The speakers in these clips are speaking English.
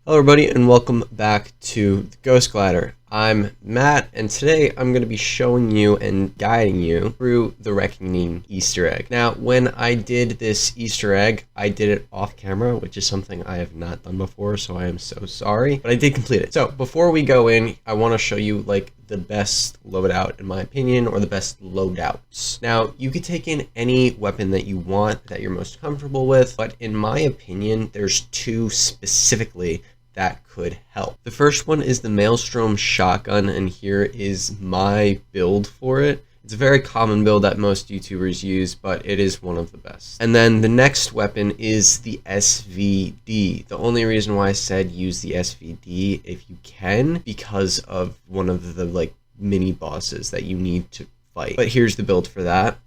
Hello everybody and welcome back to the Ghost Glider. I'm Matt and today I'm going to be showing you and guiding you through the Reckoning Easter egg. Now when I did this Easter egg, I did it off camera, which is something I have not done before, so I am so sorry, but I did complete it. So before we go in, I want to show you like the best loadout in my opinion, or the best loadouts. Now you could take in any weapon that you want, that you're most comfortable with, but in my opinion, there's two specifically that could help. The first one is the Maelstrom shotgun, and here is my build for it. It's a very common build that most YouTubers use, but it is one of the best. And then the next weapon is the SVD. The only reason why I said use the SVD if you can, because of one of the like mini bosses that you need to fight. But here's the build for that.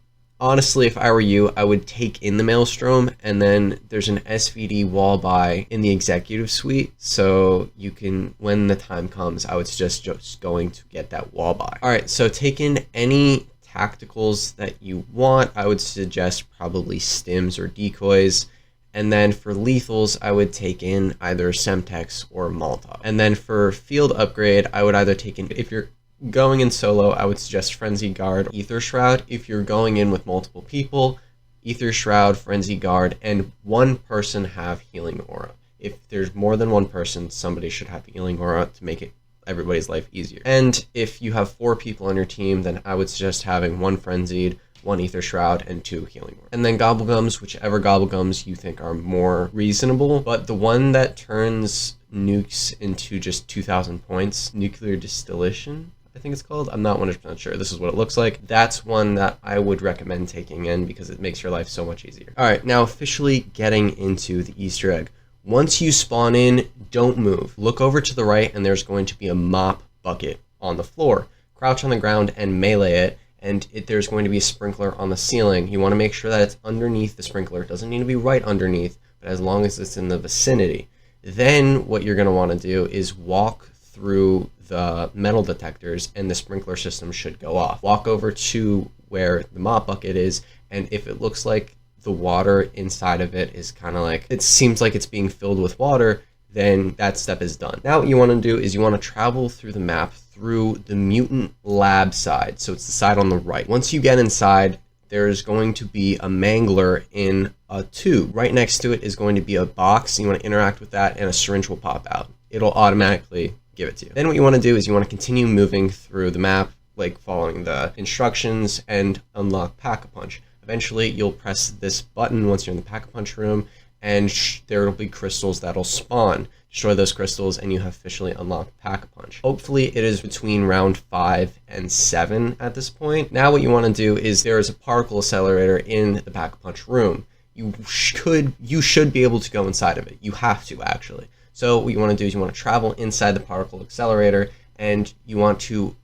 Honestly, if I were you, I would take in the Maelstrom, and then there's an SVD wall buy in the executive suite, so you can, when the time comes, I would suggest just going to get that wall buy. Alright, so take in any tacticals that you want. I would suggest probably stims or decoys. And then for lethals, I would take in either Semtex or Molotov. And then for field upgrade, I would either take in, if you're going in solo, I would suggest Frenzy Guard, Ether Shroud. If you're going in with multiple people, Ether Shroud, Frenzy Guard, and one person have Healing Aura. If there's more than one person, somebody should have Healing Aura to make it everybody's life easier. And if you have 4 people on your team, then I would suggest having 1 Frenzied, 1 Ether Shroud, and 2 Healing Aura. And then Gobblegums, whichever Gobblegums you think are more reasonable, but the one that turns nukes into just 2,000 points, Nuclear Distillation, I think it's called. I'm not 100% sure. This is what it looks like. That's one that I would recommend taking in because it makes your life so much easier. All right, now officially getting into the Easter egg. Once you spawn in, don't move. Look over to the right and there's going to be a mop bucket on the floor. Crouch on the ground and melee it, and there's going to be a sprinkler on the ceiling. You want to make sure that it's underneath the sprinkler. It doesn't need to be right underneath, but as long as it's in the vicinity. Then what you're going to want to do is walk through the metal detectors and the sprinkler system should go off. Walk over to where the mop bucket is, and if it looks like the water inside of it is kind of like, it seems like it's being filled with water, then that step is done. Now what you want to do is you want to travel through the map through the mutant lab side, so it's the side on the right. Once you get inside, there's going to be a mangler in a tube. Right next to it is going to be a box. You want to interact with that and a syringe will pop out. It'll automatically give it to you. Then what you want to do is you want to continue moving through the map, like following the instructions, and unlock Pack-a-Punch. Eventually you'll press this button once you're in the Pack-a-Punch room, and there will be crystals that'll spawn. Destroy those crystals and you have officially unlocked Pack-a-Punch. Hopefully it is between round 5 and 7 at this point. Now what you want to do is there is a particle accelerator in the Pack-a-Punch room. You should be able to go inside of it. You have to, actually. So what you want to do is you want to travel inside the particle accelerator, and you want to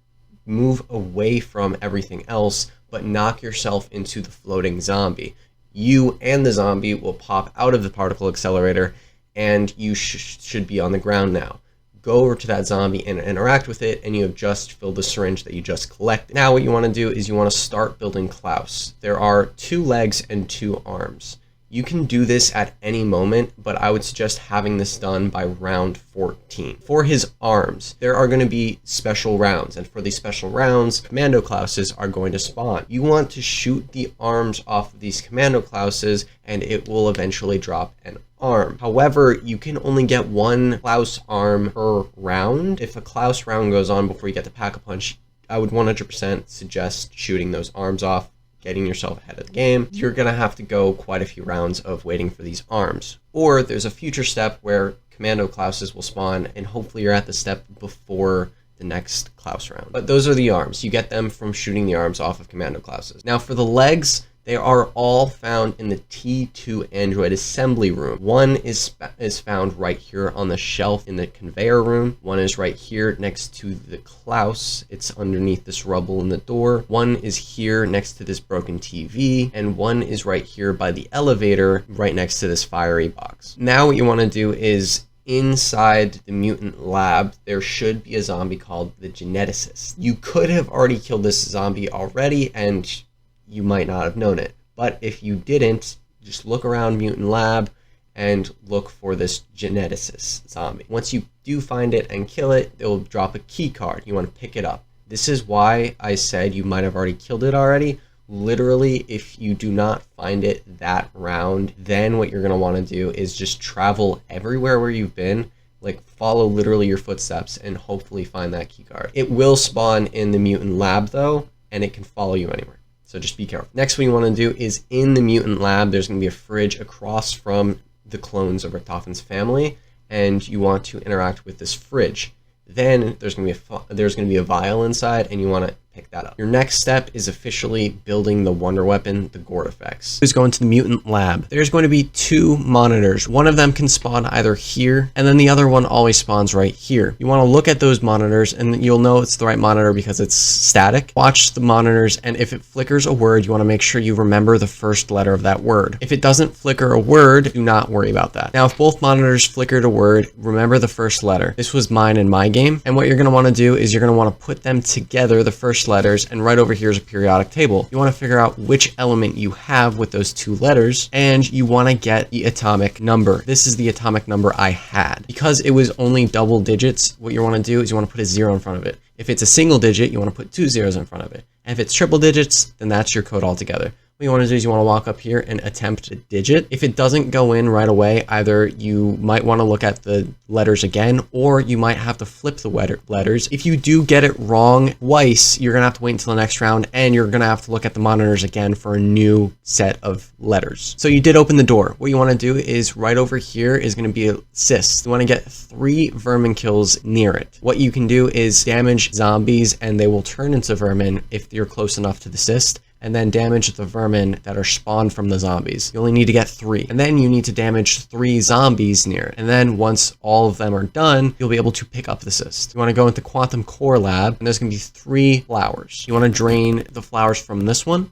move away from everything else, but knock yourself into the floating zombie. You and the zombie will pop out of the particle accelerator, and you should be on the ground now. Go over to that zombie and interact with it, and you have just filled the syringe that you just collected. Now what you want to do is you want to start building Klaus. There are 2 legs and 2 arms. You can do this at any moment, but I would suggest having this done by round 14. For his arms, there are going to be special rounds, and for these special rounds, Commando Klauses are going to spawn. You want to shoot the arms off of these Commando Klauses, and it will eventually drop an arm. However, you can only get 1 Klaus arm per round. If a Klaus round goes on before you get to Pack-a-Punch, I would 100% suggest shooting those arms off, getting yourself ahead of the game. You're gonna have to go quite a few rounds of waiting for these arms. Or there's a future step where Commando Klauses will spawn, and hopefully you're at the step before the next Klaus round. But those are the arms. You get them from shooting the arms off of Commando Klauses. Now for the legs, they are all found in the T2 Android assembly room. One is found right here on the shelf in the conveyor room. One is right here next to the Klaus. It's underneath this rubble in the door. One is here next to this broken TV. And one is right here by the elevator, right next to this fiery box. Now what you want to do is inside the mutant lab, there should be a zombie called the Geneticist. You could have already killed this zombie already, and you might not have known it. But if you didn't, just look around Mutant Lab and look for this geneticist zombie. Once you do find it and kill it, it'll drop a key card. You want to pick it up. This is why I said you might have already killed it already. Literally, if you do not find it that round, then what you're going to want to do is just travel everywhere where you've been, like follow literally your footsteps and hopefully find that key card. It will spawn in the mutant lab though, and it can follow you anywhere. So just be careful. Next, what you want to do is in the mutant lab, there's going to be a fridge across from the clones of Richtofen's family, and you want to interact with this fridge. Then there's going to be a vial inside, and you want to pick that up. Your next step is officially building the wonder weapon, the Gorgofex. Who's going to the mutant lab? There's going to be 2 monitors. One of them can spawn either here, and then the other one always spawns right here. You want to look at those monitors, and you'll know it's the right monitor because it's static. Watch the monitors, and if it flickers a word, you want to make sure you remember the first letter of that word. If it doesn't flicker a word, do not worry about that. Now, if both monitors flickered a word, remember the first letter. This was mine in my game, and what you're going to want to do is you're going to want to put them together, the first letters, and right over here is a periodic table. You want to figure out which element you have with those 2 letters, and you want to get the atomic number. This is the atomic number I had. Because it was only double digits, what you want to do is you want to put a 0 in front of it. If it's a single digit, you want to put 2 zeros in front of it. And if it's triple digits, then that's your code altogether. What you want to do is you want to walk up here and attempt a digit. If it doesn't go in right away, either you might want to look at the letters again, or you might have to flip the letters. If you do get it wrong twice, you're going to have to wait until the next round, and you're going to have to look at the monitors again for a new set of letters. So you did open the door. What you want to do is right over here is going to be a cyst. You want to get 3 vermin kills near it. What you can do is damage zombies, and they will turn into vermin if you're close enough to the cyst, and then damage the vermin that are spawned from the zombies. You only need to get 3. And then you need to damage 3 zombies near it. And then once all of them are done, you'll be able to pick up the cyst. You want to go into Quantum Core Lab, and there's going to be 3 flowers. You want to drain the flowers from this one,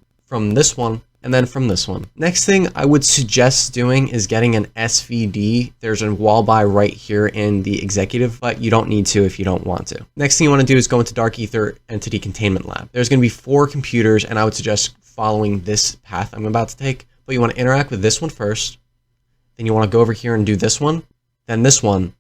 and then from this one. Next thing I would suggest doing is getting an SVD. There's a wall by right here in the executive, but you don't need to if you don't want to. Next thing you want to do is go into Dark Ether Entity Containment Lab. There's going to be 4 computers, and I would suggest following this path I'm about to take, but you want to interact with this one first. Then you want to go over here and do this one, then this one,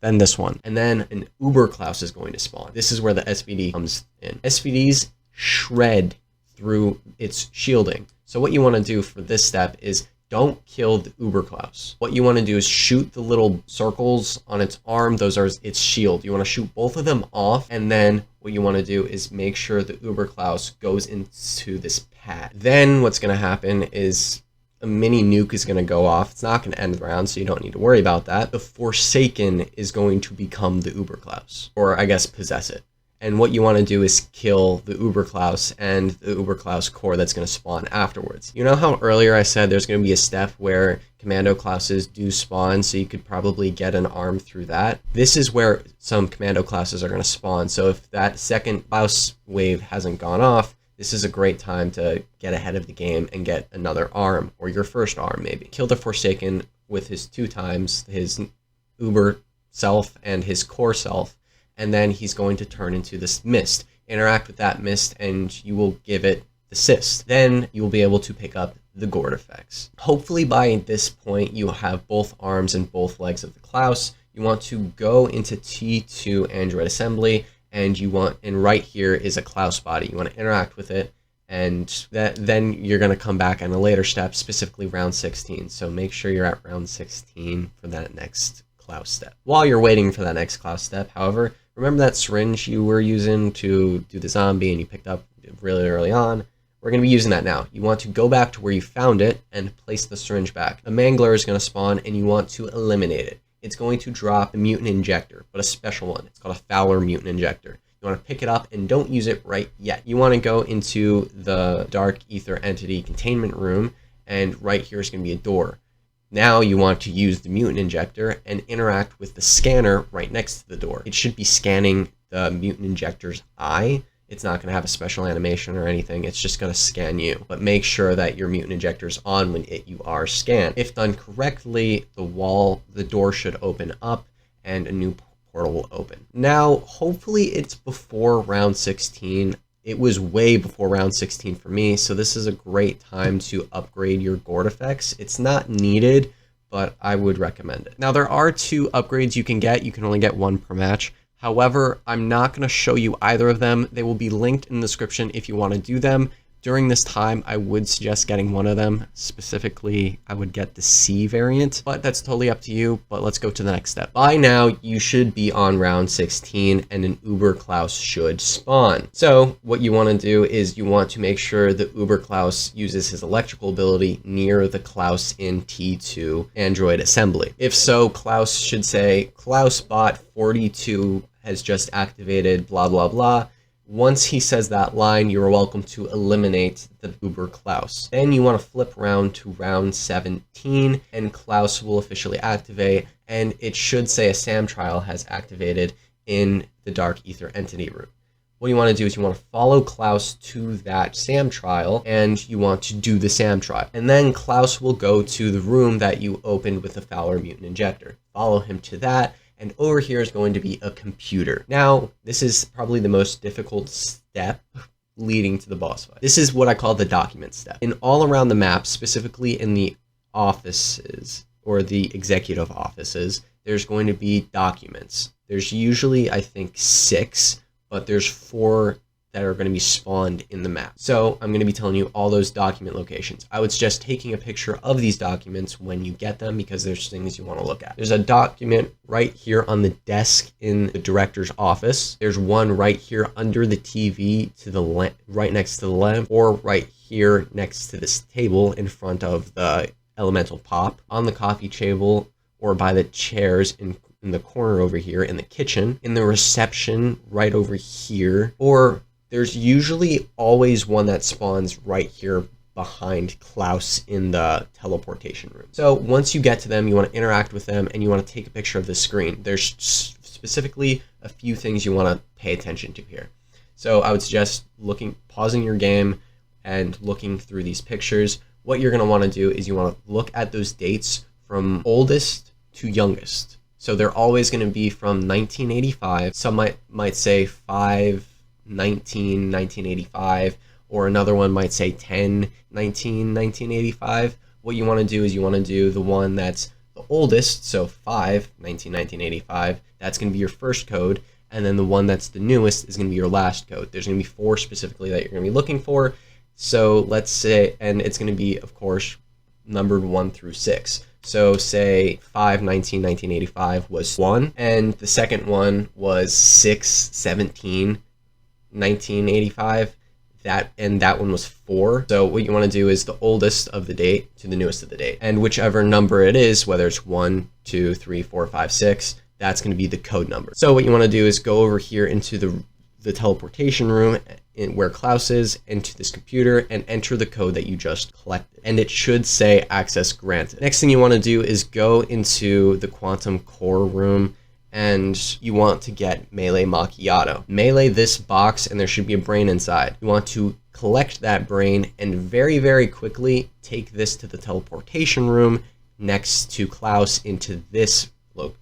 then this one. And then an Uber Klaus is going to spawn. This is where the SVD comes in. SVDs shred through its shielding. So what you want to do for this step is don't kill the Uber Klaus. What you want to do is shoot the little circles on its arm. Those are its shield. You want to shoot both of them off, and then what you want to do is make sure the Uber Klaus goes into this pad. Then what's going to happen is a mini nuke is going to go off. It's not going to end the round, so you don't need to worry about that. The Forsaken is going to become the Uber Klaus, or I guess possess it. And what you want to do is kill the Uber Klaus and the Uber Klaus core that's going to spawn afterwards. You know how earlier I said there's going to be a step where Commando Klauses do spawn, so you could probably get an arm through that? This is where some Commando Klauses are going to spawn. So if that second Klaus wave hasn't gone off, this is a great time to get ahead of the game and get another arm, or your first arm maybe. Kill the Forsaken with his 2 times, his Uber self and his core self, and then he's going to turn into this mist. Interact with that mist, and you will give it the cyst. Then you will be able to pick up the Gorgofex. Hopefully by this point, you have both arms and both legs of the Klaus. You want to go into T2 Android Assembly, and right here is a Klaus body. You want to interact with it, and then you're going to come back in a later step, specifically round 16. So make sure you're at round 16 for that next Klaus step. While you're waiting for that next Klaus step, however, remember that syringe you were using to do the zombie and you picked up really early on? We're going to be using that now. You want to go back to where you found it and place the syringe back. A mangler is going to spawn, and you want to eliminate it. It's going to drop the mutant injector, but a special one. It's called a Fowler mutant injector. You want to pick it up and don't use it right yet. You want to go into the Dark Ether Entity Containment Room, and right here is going to be a door. Now you want to use the mutant injector and interact with the scanner right next to the door. It should be scanning the mutant injector's eye. It's not going to have a special animation or anything. It's just going to scan you. But make sure that your mutant injector is on when you are scanned. If done correctly, the door should open up and a new portal will open. Now, hopefully it's before round 16. It was way before round 16 for me, so this is a great time to upgrade your Gorgofex. It's not needed, but I would recommend it. Now, there are 2 upgrades you can get. You can only get 1 per match. However, I'm not going to show you either of them. They will be linked in the description if you want to do them. During this time, I would suggest getting one of them. Specifically, I would get the C variant, but that's totally up to you. But let's go to the next step. By now, you should be on round 16 and an Uber Klaus should spawn. So what you want to do is you want to make sure the Uber Klaus uses his electrical ability near the Klaus in T2 Android assembly. If so, Klaus should say, Klaus bot 42 has just activated, blah, blah, blah. Once he says that line, you're welcome to eliminate the Uber Klaus. Then you want to flip round to round 17, and Klaus will officially activate, and it should say a SAM trial has activated in the Dark Ether entity room. What you want to do is you want to follow Klaus to that SAM trial, and you want to do the SAM trial. And then Klaus will go to the room that you opened with the Fowler Mutant Injector. Follow him to that. And over here is going to be a computer. Now, this is probably the most difficult step leading to the boss fight. This is what I call the document step. And all around the map, specifically in the offices or the executive offices, there's going to be documents. There's usually, I think, 6, but there's 4 that are going to be spawned in the map. So I'm going to be telling you all those document locations. I would suggest taking a picture of these documents when you get them because there's things you want to look at. There's a document right here on the desk in the director's office. There's one right here under the TV to the right next to the lamp, or right here next to this table in front of the elemental pop, on the coffee table, or by the chairs in the corner over here in the kitchen, in the reception right over here, or there's usually always one that spawns right here behind Klaus in the teleportation room. So once you get to them, you want to interact with them and you want to take a picture of the screen. There's specifically a few things you want to pay attention to here. So I would suggest pausing your game and looking through these pictures. What you're going to want to do is you want to look at those dates from oldest to youngest. So they're always going to be from 1985. Some might say 5/19/1985, or another one might say 10/19/1985. What you want to do is you want to do the one that's the oldest, so 5/19/1985. That's going to be your first code, and then the one that's the newest is going to be your last code. There's going to be 4 specifically that you're going to be looking for. So let's say, and it's going to be, of course, numbered 1 through 6. So say 5/19/1985 was 1, and the second one was 6/17/1985. That one was 4. So what you want to do is the oldest of the date to the newest of the date, and whichever number it is, whether it's 1, 2, 3, 4, 5, 6, that's going to be the code number. So what you want to do is go over here into the teleportation room where Klaus is, into this computer, and enter the code that you just collected. And it should say access granted. Next thing you want to do is go into the quantum core room, and you want to get Melee Macchiato. Melee this box, and there should be a brain inside. You want to collect that brain and very, very quickly take this to the teleportation room next to Klaus into this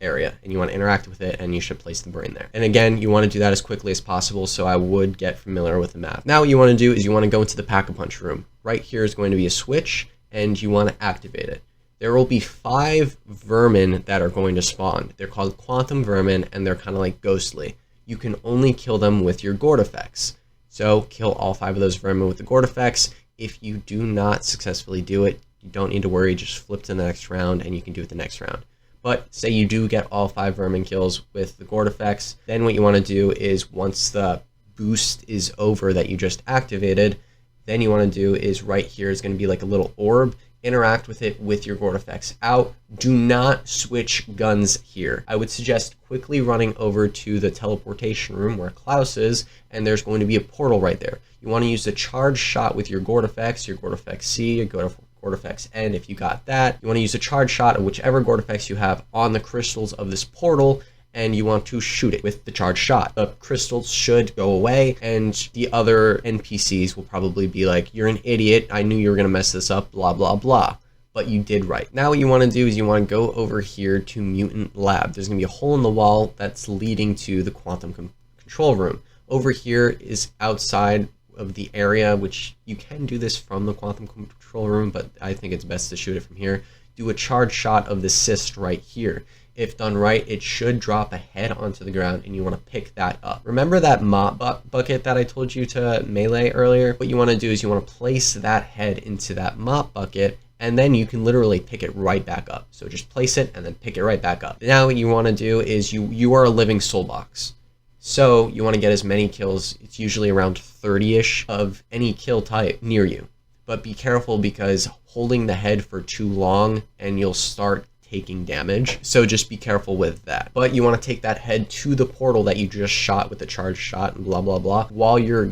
area, and you want to interact with it, and you should place the brain there. And again, you want to do that as quickly as possible, so I would get familiar with the map. Now what you want to do is you want to go into the Pack-a-Punch room. Right here is going to be a switch, and you want to activate it. There will be 5 vermin that are going to spawn. They're called quantum vermin, and they're kind of like ghostly. You can only kill them with your Gorgofex. So kill all 5 of those vermin with the Gorgofex. If you do not successfully do it, you don't need to worry, just flip to the next round, and you can do it the next round. But say you do get all 5 vermin kills with the Gorgofex, then what you want to do is once the boost is over that you just activated, then you want to do is right here is going to be like a little orb. Interact with it with your Gorgofex out. Do not switch guns here. I would suggest quickly running over to the teleportation room where Klaus is, and there's going to be a portal right there. You want to use the charge shot with your Gorgofex C, your Gorgofex N. If you got that, you want to use a charge shot of whichever Gorgofex you have on the crystals of this portal, and you want to shoot it with the charge shot. The crystals should go away, and the other NPCs will probably be like, you're an idiot, I knew you were going to mess this up, blah, blah, blah. But you did right. Now what you want to do is you want to go over here to Mutant Lab. There's going to be a hole in the wall that's leading to the quantum control room. Over here is outside of the area, which you can do this from the quantum control room, but I think it's best to shoot it from here. do a charge shot of the cyst right here. If done right, it should drop a head onto the ground, and you want to pick that up. Remember that mop bucket that I told you to melee earlier? What you want to do is you want to place that head into that mop bucket, and then you can literally pick it right back up. So just place it and then pick it right back up. Now what you want to do is you are a living soul box. So you want to get as many kills. It's usually around 30-ish of any kill type near you. But be careful, because holding the head for too long and you'll start taking damage. So just be careful with that. But you want to take that head to the portal that you just shot with the charge shot and blah, blah, blah. While you're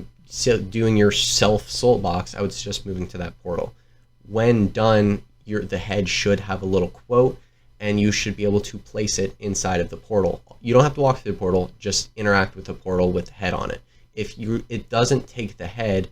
doing your self-soul box, I would suggest moving to that portal. When done, the head should have a little quote, and you should be able to place it inside of the portal. You don't have to walk through the portal, just interact with the portal with the head on it. If it doesn't take the head,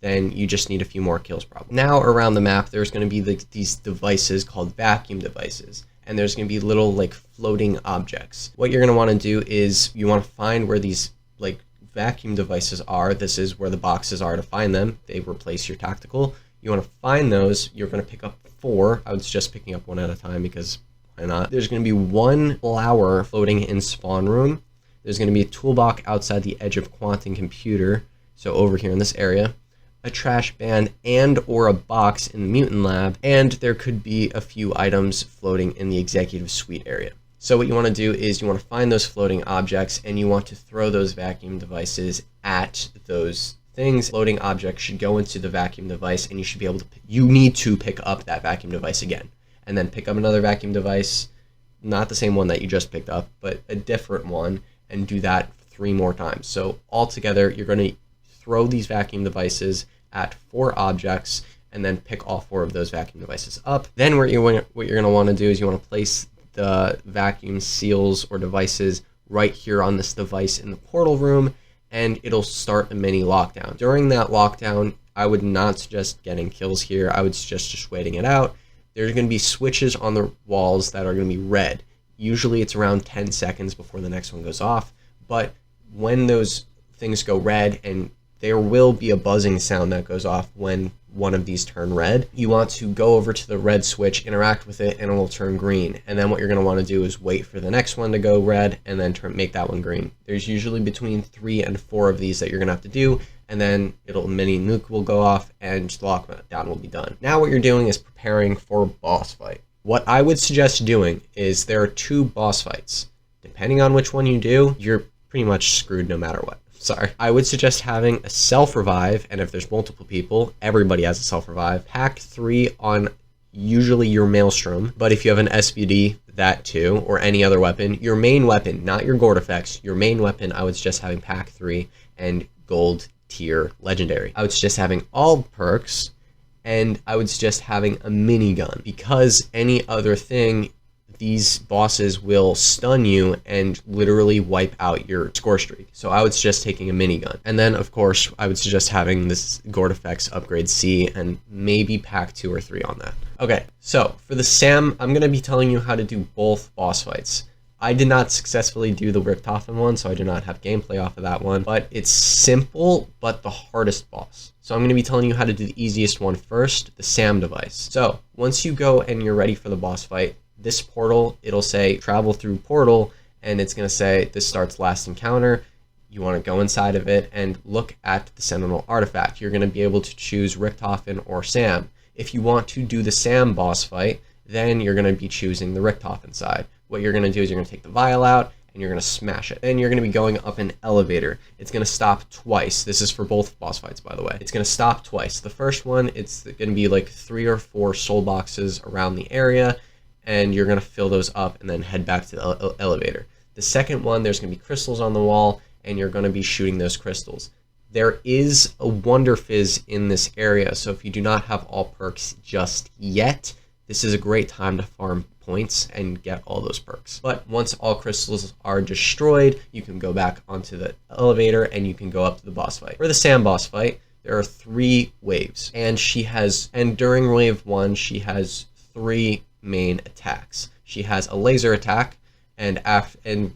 then you just need a few more kills probably. Now around the map, there's going to be these devices called vacuum devices, and there's going to be little like floating objects. What you're going to want to do is you want to find where these like vacuum devices are. This is where the boxes are to find them. They replace your tactical. You want to find those. You're going to pick up 4. I would suggest picking up 1 at a time, because why not? There's going to be 1 flower floating in spawn room. There's going to be a toolbox outside the edge of quantum computer, so over here in this area, a trash band and or a box in the mutant lab, and there could be a few items floating in the executive suite area. So what you want to do is you want to find those floating objects, and you want to throw those vacuum devices at those things. Floating objects should go into the vacuum device, and you should be able to, you need to pick up that vacuum device again, and then pick up another vacuum device, not the same one that you just picked up, but a different one, and do that 3 more times. So altogether, you're going to throw these vacuum devices at 4 objects, and then pick all 4 of those vacuum devices up. Then what you're going to want to do is you want to place the vacuum seals or devices right here on this device in the portal room, and it'll start a mini lockdown. During that lockdown, I would not suggest getting kills here. I would suggest just waiting it out. There's going to be switches on the walls that are going to be red. Usually it's around 10 seconds before the next one goes off, but when those things go red, and there will be a buzzing sound that goes off when one of these turn red, you want to go over to the red switch, interact with it, and it will turn green. And then what you're going to want to do is wait for the next one to go red, and then make that one green. There's usually between 3 and 4 of these that you're going to have to do, and then mini nuke will go off, and the lockdown will be done. Now what you're doing is preparing for a boss fight. What I would suggest doing is there are 2 boss fights. Depending on which one you do, you're pretty much screwed no matter what. Sorry. I would suggest having a self-revive, and if there's multiple people, everybody has a self-revive. Pack 3 on usually your Maelstrom, but if you have an SVD, that too, or any other weapon. Your main weapon, not your Gorgofex, your main weapon, I would suggest having Pack 3 and Gold Tier Legendary. I would suggest having all perks, and I would suggest having a minigun, because any other thing, these bosses will stun you and literally wipe out your score streak. So I would suggest taking a minigun. And then, of course, I would suggest having this Gorgofex upgrade C, and maybe pack 2 or 3 on that. Okay, so for the SAM, I'm going to be telling you how to do both boss fights. I did not successfully do the Richtofen one, so I do not have gameplay off of that one, but it's simple, but the hardest boss. So I'm going to be telling you how to do the easiest one first, the SAM device. So once you go and you're ready for the boss fight, this portal, it'll say travel through portal, and it's going to say this starts last encounter. You want to go inside of it and look at the Sentinel artifact. You're going to be able to choose Richtofen or SAM. If you want to do the SAM boss fight, then you're going to be choosing the Richtofen side. What you're going to do is you're going to take the vial out, and you're going to smash it. Then you're going to be going up an elevator. It's going to stop twice. This is for both boss fights, by the way. It's going to stop twice. The first one, it's going to be like 3 or 4 soul boxes around the area, and you're going to fill those up and then head back to the elevator. The second one, there's going to be crystals on the wall, and you're going to be shooting those crystals. There is a Wonder Fizz in this area, so if you do not have all perks just yet, this is a great time to farm points and get all those perks. But once all crystals are destroyed, you can go back onto the elevator and you can go up to the boss fight. For the Sam boss fight, there are 3 waves, and during wave 1, she has 3 main attacks. She has a laser attack, and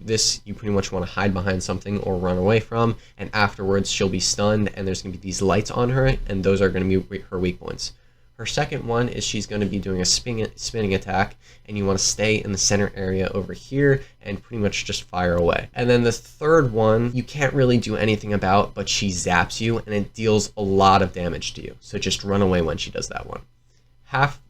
this you pretty much want to hide behind something or run away from, and afterwards she'll be stunned, and there's going to be these lights on her, and those are going to be her weak points. Her second one is she's going to be doing a spinning attack, and you want to stay in the center area over here and pretty much just fire away. And then the third one, you can't really do anything about, but she zaps you and it deals a lot of damage to you. So just run away when she does that one.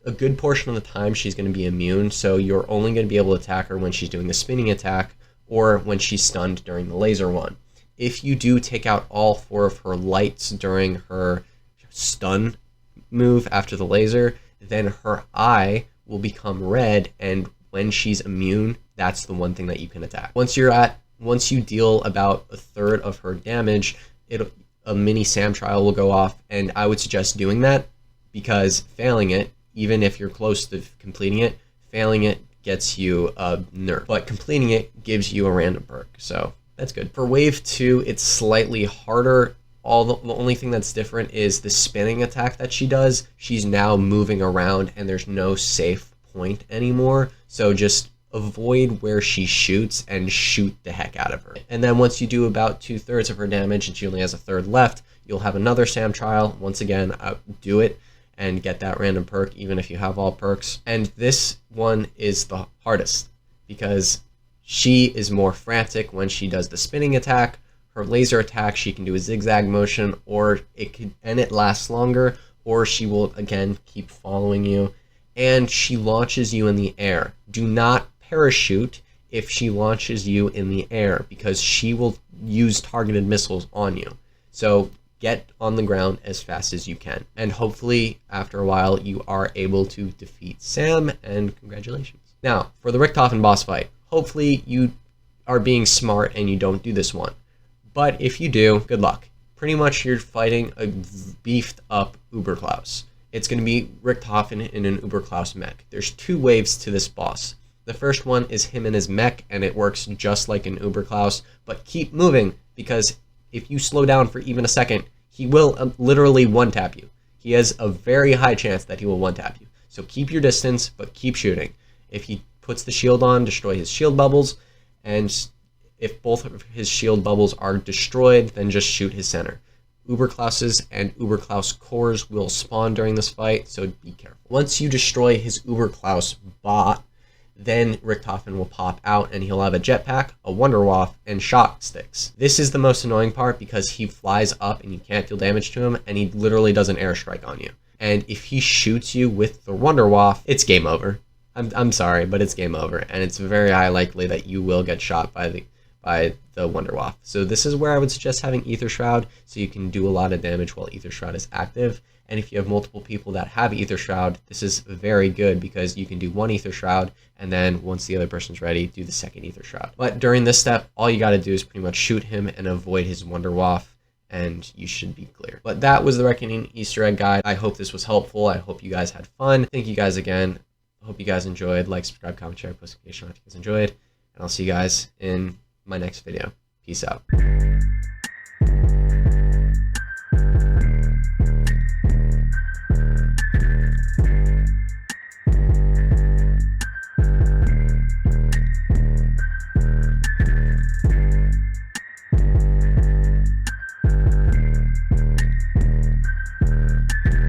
A good portion of the time she's going to be immune, so you're only going to be able to attack her when she's doing the spinning attack or when she's stunned during the laser one. If you do take out all 4 of her lights during her stun move after the laser, then her eye will become red, and when she's immune, that's the one thing that you can attack. Once you deal about a third of her damage, a mini SAM trial will go off, and I would suggest doing that, because failing it, even if you're close to completing it, failing it gets you a nerf, but completing it gives you a random perk, so that's good. For wave 2, it's slightly harder. The only thing that's different is the spinning attack that she does. She's now moving around and there's no safe point anymore. So just avoid where she shoots and shoot the heck out of her. And then once you do about 2/3 of her damage and she only has a third left, you'll have another SAM trial. Once again, do it and get that random perk even if you have all perks. And this one is the hardest because she is more frantic when she does the spinning attack. Her laser attack, she can do a zigzag motion, or it lasts longer, or she will again keep following you, and she launches you in the air. Do not parachute if she launches you in the air, because she will use targeted missiles on you. So get on the ground as fast as you can, and hopefully after a while you are able to defeat Sam, and congratulations. Now for the Richtofen Boss fight, hopefully you are being smart and you don't do this one. But if you do, good luck. Pretty much you're fighting a beefed up Uber Klaus. It's going to be Richtofen in an Uber Klaus mech. There's 2 waves to this boss. The first one is him in his mech, and it works just like an Uber Klaus, but keep moving, because if you slow down for even a second, he will literally one-tap you. He has a very high chance that he will one-tap you. So keep your distance, but keep shooting. If he puts the shield on, destroy his shield bubbles, and if both of his shield bubbles are destroyed, then just shoot his center. Uber Klauses and Uber Klaus cores will spawn during this fight, so be careful. Once you destroy his Uber Klaus bot, then Richtofen will pop out and he'll have a jetpack, a Wonderwaff, and shock sticks. This is the most annoying part because he flies up and you can't deal damage to him, and he literally does an airstrike on you. And if he shoots you with the Wonderwaff, it's game over. I'm sorry, but it's game over, and it's very high likely that you will get shot by the Wonderwaff. So this is where I would suggest having Ether Shroud, so you can do a lot of damage while Ether Shroud is active. And if you have multiple people that have Ether Shroud, this is very good because you can do 1 Ether Shroud, and then once the other person's ready, do the 2nd Ether Shroud. But during this step, all you got to do is pretty much shoot him and avoid his Wonderwaff, and you should be clear. But that was the Reckoning Easter egg guide. I hope this was helpful. I hope you guys had fun. Thank you guys again. I hope you guys enjoyed. Like, subscribe, comment, share, post notification if you guys enjoyed. And I'll see you guys in my next video. Peace out.